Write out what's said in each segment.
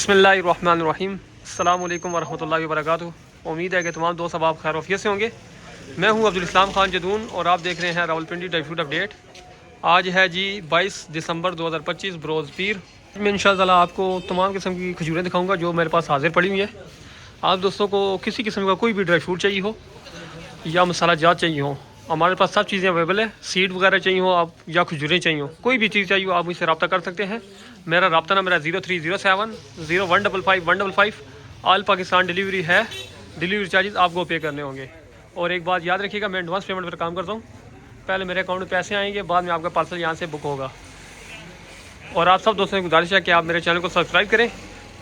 बिस्मिल्लाहिर्रहमानिर्रहीम। अस्सलाम वालेकुम वरहमतुल्लाहि वबरकातुहू। उम्मीद है कि तमाम दोस्त अब आप खैर वफ़ियत से होंगे। मैं हूं अब्दुल इस्लाम खान जदून और आप देख रहे हैं रावलपिंडी ड्राई फ्रूट अपडेट। आज है जी 22 दिसंबर 2025 बरोज़ पीर। मैं इंशाअल्लाह आपको तमाम किस्म की खजूरें दिखाऊंगा जो मेरे पास हाजिर पड़ी हुई है। आप दोस्तों को किसी किस्म का कोई भी ड्राई फ्रूट चाहिए हो या मसाला जात चाहिए हो, हमारे पास सब चीज़ें अवेलेबल है। सीड वगैरह चाहिए हो आप या खजूरें चाहिए हो, कोई भी चीज़ चाहिए हो आप मुझसे रब्ता कर सकते हैं। मेरा रब्ता नंबर है 0307 0155 ऑल पाकिस्तान डिलीवरी है। डिलीवरी चार्जेस आपको पे करने होंगे। और एक बात याद रखिएगा, मैं एडवांस पेमेंट पर काम करता हूँ। पहले मेरे अकाउंट में पैसे आएंगे, बाद में आपका पार्सल यहाँ से बुक होगा। और आप सब दोस्तों की गुजारिश है कि आप मेरे चैनल को सब्सक्राइब करें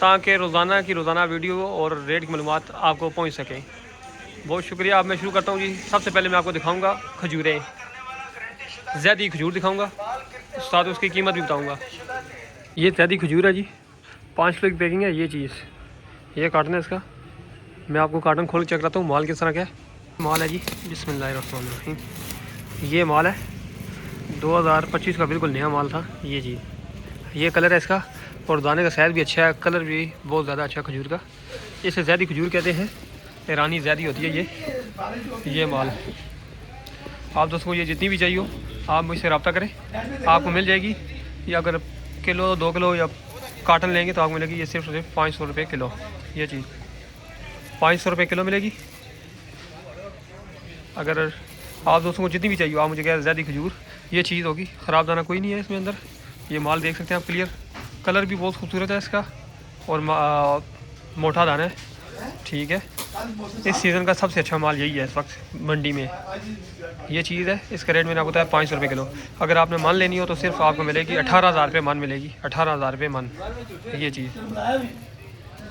ताकि रोज़ाना की रोज़ाना वीडियो और रेट की मालूमात आपको पहुँच सकें। बहुत शुक्रिया। अब मैं शुरू करता हूँ जी। सबसे पहले मैं आपको दिखाऊंगा खजूरें, ज़ैदी खजूर दिखाऊंगा, साथ उसकी कीमत भी बताऊंगा। ये ज़ैदी खजूर है जी, 5 किलो की पैकिंग है। ये चीज़, ये कार्टन है इसका। मैं आपको कार्टन खोल के चेक करता हूँ माल किस तरह का है। माल है जी, बिस्मिल्लाहिर्रहमानिर्रहीम। ये माल है 2025 का, बिल्कुल नया माल था ये जी। ये कलर है इसका और दाने का साइज़ भी अच्छा है, कलर भी बहुत ज़्यादा अच्छा खजूर का। इसे ज़ैदी खजूर कहते हैं, ईरानी ज़ैदी होती है ये माल। आप दोस्तों को ये जितनी भी चाहिए हो आप मुझसे रब्ता करें, आपको मिल जाएगी। या अगर किलो 2 किलो या कार्टन लेंगे तो आपको मिलेगी ये सिर्फ 500 रुपये किलो। ये चीज़ 500 रुपये किलो मिलेगी। अगर आप दोस्तों को जितनी भी चाहिए हो आप मुझे कह ज़्यादा खजूर, ये चीज़ होगी। ख़राब दाना कोई नहीं है इसमें अंदर। ये माल देख सकते हैं आप क्लियर, कलर भी बहुत खूबसूरत है इसका और मोटा दाना है। ठीक है, इस सीज़न का सबसे अच्छा माल यही है इस वक्त मंडी में। ये चीज़ है, इसका रेट मैंने आपको बताया 500 रुपये किलो। अगर आपने मन लेनी हो तो सिर्फ आपको मिलेगी 18,000 रुपये मन मिलेगी, 18,000 रुपये मन। ये चीज़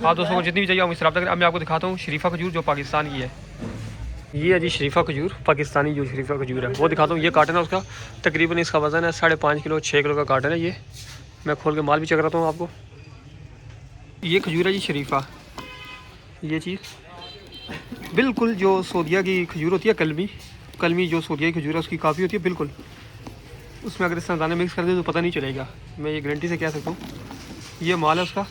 आप दोस्तों को जितनी भी चाहिए आप मुझसे रब्ता करें। अब मैं आपको दिखाता हूँ शरीफा खजूर जो पाकिस्तान की है। ये है जी शरीफा खजूर, पाकिस्तानी जो शरीफा खजूर है वो दिखाता हूँ। ये कार्टन है उसका, तकरीबन इसका वज़न है 5.5 किलो 6 किलो का कार्टन है ये। मैं खोल के माल भी चेक कराता हूँ आपको। ये खजूर है जी शरीफा। ये चीज़ बिल्कुल जो सऊदीया की खजूर होती है, कलमी जो सऊदीया की खजूर है उसकी काफ़ी होती है बिल्कुल। उसमें अगर इस तरह दाने मिक्स कर दें तो पता नहीं चलेगा, मैं ये गारंटी से कह सकता हूँ। ये माल है उसका,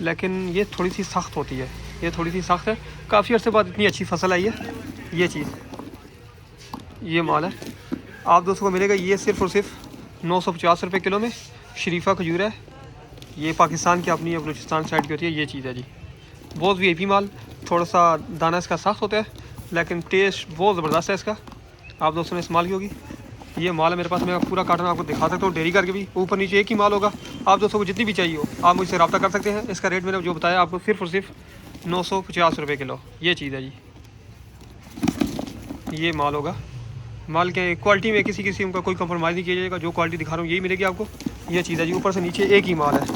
लेकिन ये थोड़ी सी सख्त होती है, ये थोड़ी सी सख्त है। काफ़ी अर्से बाद इतनी अच्छी फसल आई है। ये चीज़, ये माल है आप दोस्तों को मिलेगा ये सिर्फ़ और सिर्फ 950 रुपये किलो में। शरीफा खजूर है ये, पाकिस्तान की अपनी बलूचिस्तान साइड की होती है। ये चीज़ है जी, बहुत वीआईपी माल। थोड़ा सा दाना इसका सख्त होता है लेकिन टेस्ट बहुत ज़बरदस्त है इसका। आप दोस्तों ने इस्तेमाल की होगी। ये माल है मेरे पास, मैं पूरा कार्टन आपको दिखा सकता हूँ डेरी करके भी। ऊपर नीचे एक ही माल होगा। आप दोस्तों को जितनी भी चाहिए हो आप मुझसे रब्ता कर सकते हैं। इसका रेट मैंने जो बताया आपको सिर्फ और सिर्फ 950 रुपये किलो। ये चीज़ है जी, ये माल होगा। माल के क्वालिटी में किसी किस्म का कोई कंप्रोमाइज़ नहीं किया जाएगा। जो क्वालिटी दिखा रहा हूँ यही मिलेगी आपको। ये चीज़ है जी, ऊपर से नीचे एक ही माल है,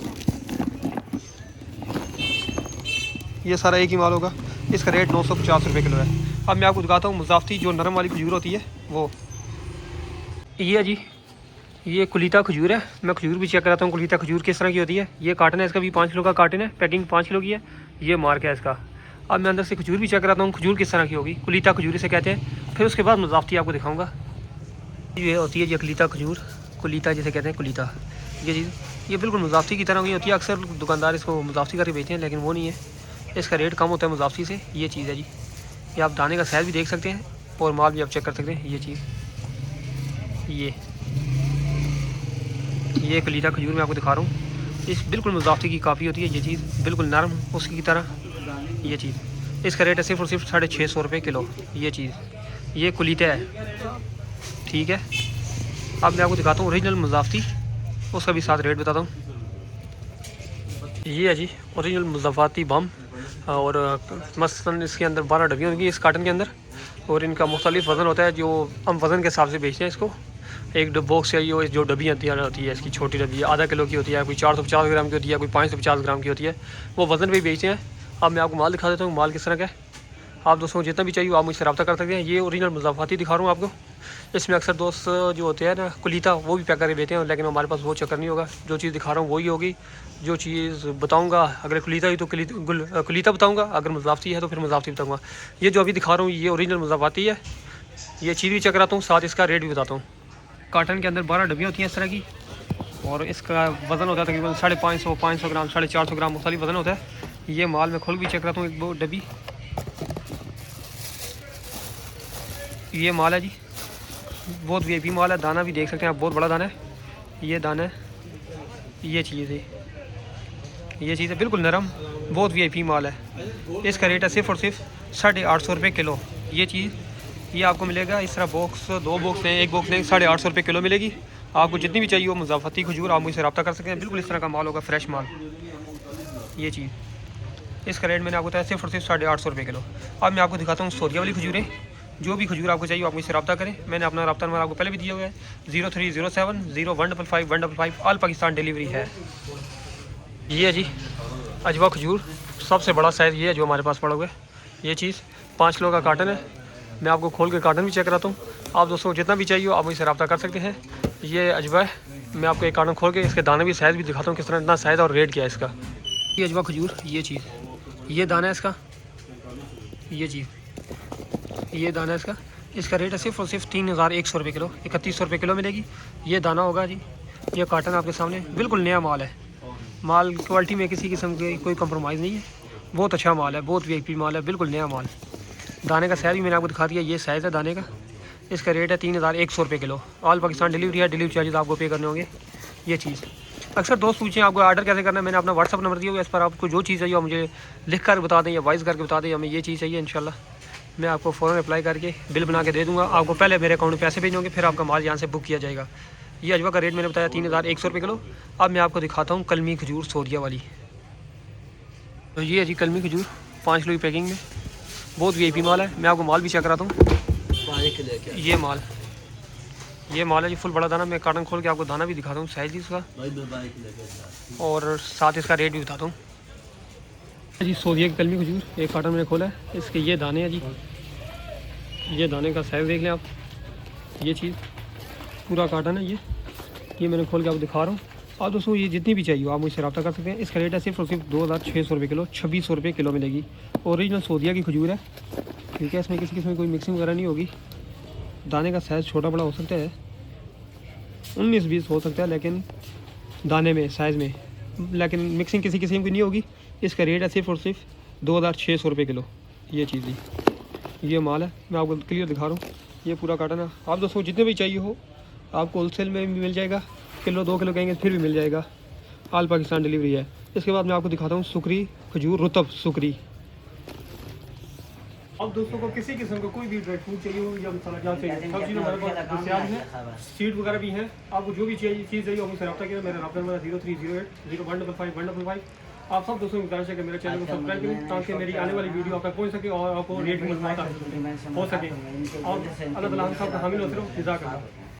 ये सारा एक ही माल होगा। इसका रेट 950 रुपये किलो है। अब मैं आपको दिखाता हूँ मुज़ाफ़ती जो नरम वाली खजूर होती है वो। ये है जी, ये कुलीता खजूर है। मैं खजूर भी चेक कराता हूँ कुलीता खजूर किस तरह की होती है। ये कार्टन है इसका भी 5 किलो का कार्टन है, पैकिंग 5 किलो की है। ये मार्क है इसका। अब मैं अंदर से खजूर भी चेक कराता हूँ खजूर किस तरह की होगी। कुलीता खजूर इसे कहते हैं। फिर उसके बाद मुज़ाफ़ती आपको दिखाऊँगा। ये होती है ये कुलीता खजूर, कुलीता जिसे कहते हैं कुलीता। ये चीज़ ये बिल्कुल मुज़ाफ़ती की तरह की होती है। अक्सर दुकानदार इसको मुज़ाफ़ती करके बेचते हैं लेकिन वो नहीं है, इसका रेट कम होता है मुज़ाफ़ती से। ये चीज़ है जी, ये आप दाने का साइज़ भी देख सकते हैं और माल भी आप चेक कर सकते हैं। ये चीज़, ये कुलीता खजूर मैं आपको दिखा रहा हूँ। इस बिल्कुल मुज़ाफ़ती की काफ़ी होती है। ये चीज़ बिल्कुल नरम उसकी तरह। ये चीज़, इसका रेट है सिर्फ और सिर्फ 650 रुपये किलो। ये चीज़, ये कुलीता है। ठीक है, अब मैं आपको दिखाता हूँ ओरिजिनल मुज़ाफ़ती, उसका भी साथ रेट बताता हूँ। ये है जी ओरिजिनल मुज़ाफ़ती बम, और मसलन इसके अंदर 12 डब्बियाँ होंगी इस कार्टन के अंदर। और इनका मुख्तलिफ वज़न होता है, जो हम वज़न के हिसाब से बेचते हैं इसको। एक बॉक्स है ये जो डब्बियाँ होती है इसकी, छोटी डब्बी आधा किलो की होती है, कोई 450 ग्राम की होती है, कोई 550 ग्राम की होती है। वो वज़न पे ही बेचते हैं। अब मैं आपको माल दिखा देता हूँ माल किस तरह का है। आप दोस्तों को जितना भी चाहिए आप मुझसे रब्ता कर सकते हैं। ये ओरिजिनल मुज़ाफ़ती दिखा रहा हूँ आपको। इसमें अक्सर दोस्त जो होते हैं ना कुलीता, वो भी पैक करके देते हैं, लेकिन हमारे पास वो चक्कर नहीं होगा। जो चीज़ दिखा रहा हूँ वही होगी। जो चीज़ बताऊँगा अगर कुलीता हुई तो कुलीता बताऊँगा, अगर मुज़ाफ़ती है तो फिर मुज़ाफ़ती बताऊँगा। ये जो अभी दिखा रहा हूँ ये ओरिजिनल मुज़ाफ़ती है। ये चीज़ भी चेक कराता हूँ, साथ इसका रेट भी बताता हूँ। कार्टन के अंदर 12 डब्बियाँ होती हैं इस तरह की। और इसका वज़न होता है तकरीबन 550 500 ग्राम 450 ग्राम मुख्तलिफ वज़न होता है। ये माल मैं खोल भी चेक करता हूँ एक दो डब्बी। ये माल है जी, बहुत वीआईपी माल है। दाना भी देख सकते हैं आप, बहुत बड़ा दाना है। ये दाना है, ये चीज़ है, ये चीज़ है बिल्कुल नरम, बहुत वीआईपी माल है। इसका रेट है सिर्फ और सिर्फ 850 रुपये किलो। ये चीज़ ये आपको मिलेगा इस तरह बॉक्स, 2 बॉक्स हैं, एक बॉक्स में 850 रुपये किलो मिलेगी। आपको जितनी भी चाहिए हो मुज़फ़्फ़ती खजूर आप मुझसे रब्ता कर सकते हैं। बिल्कुल इस तरह का माल होगा, फ्रेश माल। ये चीज़ इसका रेट मैंने आपको बताया सिर्फ और सिर्फ 850 रुपये किलो। अब मैं आपको दिखाता हूँ सौदिया वाली खजूरें। जो भी खजूर आपको चाहिए आप मुझसे रब्ता करें। मैंने अपना रब्ता नंबर आपको पहले भी दिया हुआ है, 0307 0155 155। ऑल पाकिस्तान डिलीवरी है। ये है जी अजवा खजूर, सबसे बड़ा साइज़ ये है जो हमारे पास पड़ा हुआ है। ये चीज़ 5 किलो का कार्टन है। मैं आपको खोल के कार्टन भी चेक कराता हूँ। आप दोस्तों जितना भी चाहिए हो आप मुझसे रब्ता कर सकते हैं। ये अजवा है, मैं आपको एक कार्टन खोल के इसके दाने भी साइज़ भी दिखाता हूँ किस तरह इतना साइज़ और रेट क्या है इसका। ये अजवा खजूर, ये चीज़, ये दाना है इसका, ये चीज़, ये दाना है इसका। इसका रेट है सिर्फ और सिर्फ 3100 रुपये किलो, 3100 रुपये किलो मिलेगी। ये दाना होगा जी। ये कार्टन आपके सामने बिल्कुल नया माल है। माल क्वालिटी में किसी किस्म की कोई कंप्रोमाइज़ नहीं है, बहुत अच्छा माल है, बहुत वीआईपी माल है, बिल्कुल नया माल। दाने का साइज़ भी मैंने आपको दिखा दिया, ये साइज़ है दाने का। इसका रेट है 3100 रुपये किलो। ऑल पाकिस्तान डिलीवरी है, डिलीवरी चार्जेस आपको पे करने होंगे। ये चीज़ अक्सर दोस्त पूछें आपको ऑर्डर कैसे करना है, मैंने अपना व्हाट्सअप नंबर दिया हुआ है। इस पर आपको जो चीज़ चाहिए आप मुझे लिख कर बता दें या वॉइस करके बता दें हमें ये चीज़ चाहिए। इंशाल्लाह मैं आपको फ़ौरन अप्लाई करके बिल बना के दे दूँगा। आपको पहले मेरे अकाउंट में पैसे भेजोगे, फिर आपका माल यहाँ से बुक किया जाएगा। ये अजवा का रेट मैंने बताया 3100 रुपये किलो। अब मैं आपको दिखाता हूँ कलमी खजूर सौदिया वाली। तो ये है जी कलमी खजूर, 5 किलो की पैकिंग में, बहुत वीआईपी माल है। मैं आपको माल भी चेक कराता हूँ। ये माल है जी, फुल बड़ा दाना। मैं कार्टन खोल के आपको दाना भी दिखाता हूँ, साइज़ इसका, और साथ इसका रेट भी बताता हूँ जी। सौदिया की कलमी खजूर एक कार्टन मैंने खोला है। इसके ये दाने हैं जी, ये दाने का साइज़ देख लें आप। ये चीज़ पूरा कार्टन है। ये मैंने खोल के आपको दिखा रहा हूँ। और दोस्तों ये जितनी भी चाहिए आप मुझसे रब्ता कर सकते हैं। इसका रेट है सिर्फ और सिर्फ 2600 रुपये किलो, 2600 रुपये किलो मिलेगी। ओरिजिनल सौदिया की खजूर है, ठीक है। इसमें किसी किस्म की कोई मिक्सिंग वगैरह नहीं होगी। दाने का साइज़ छोटा बड़ा हो सकता है, 19-20 हो सकता है, लेकिन दाने में साइज़ में, लेकिन मिक्सिंग किसी किस्म की नहीं होगी। इसका रेट है सिर्फ और सिर्फ 2600 रुपये किलो। ये चीज़ ही ये माल है, मैं आपको क्लियर दिखा रहा हूँ। ये पूरा कार्टन है। आप दोस्तों जितने भी चाहिए हो आपको होलसेल में भी मिल जाएगा, किलो 2 किलो कहेंगे फिर भी मिल जाएगा। ऑल पाकिस्तान डिलीवरी है। इसके बाद मैं आपको दिखाता हूँ सुकरी खजूर, रुतब सुकरी। अब दोस्तों को किसी किस्म का कोई भी ड्राई फ्रूट चाहिए हो या मसाला क्या चाहिए, सब चीज़ हमारे पास दस्तियाब है, सीड वगैरह भी हैं। आपको जो भी चीज़ चाहिए हो मुझसे रब्ता किया। मेरा रब्ता नंबर 0308 0155 155। आप सब दोस्तों की गुजारिश है कि मेरे चैनल को सब्सक्राइब करें ताकि मेरी आने वाली वीडियो आप तक पहुँच सके और आपको रेट में हो सके। और अल्लाह ताला हम सब हामिल होते रहो। जज़ाकल्लाह।